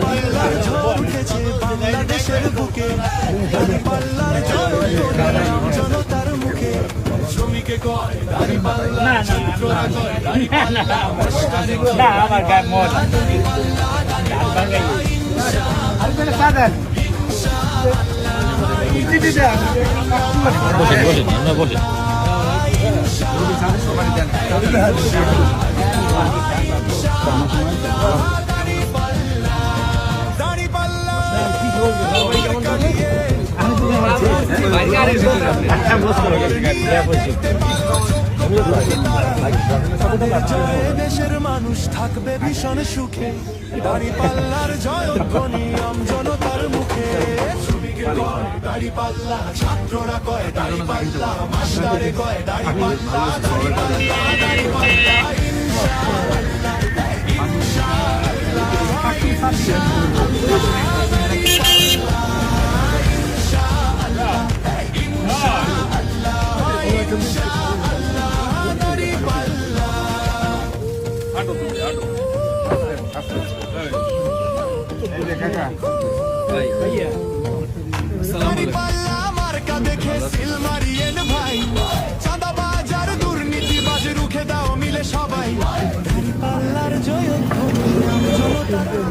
পাল্লার ঝড় উঠেছে বাংলাদেশের বুকে, পাল্লার ঝড় জনতার মুখে। শ্রমিকে কয় দাঁড়িপাল্লা, ছাত্ররা কয় দাঁড়িপাল্লা, মাস্টারে কয় দাঁড়িপাল্লা, দাঁড়িপাল্লা, ইনশাআল্লাহ, দেশের মানুষ থাকবে ভীষণ সুখে, দাঁড়িপাল্লার জয়ধ্বনি জনতার মুখে। দাঁড়িপাল্লা, ছাত্ররা কয় দাঁড়িপাল্লা, মাস্টারে কয় দাঁড়িপাল্লা, দাঁড়িপাল্লা, দাঁড়িপাল্লা, ইনশাআল্লাহ, ইনশাআল্লাহ, দাঁড়িপাল্লা মার্কা দেখে সিল মারিয়েন ভাই, চাঁদাবাজার দুর্নীতিবাজ রুখে দাও মিলে সবাই। দাঁড়িপাল্লার জয়ধ্বনি জনতার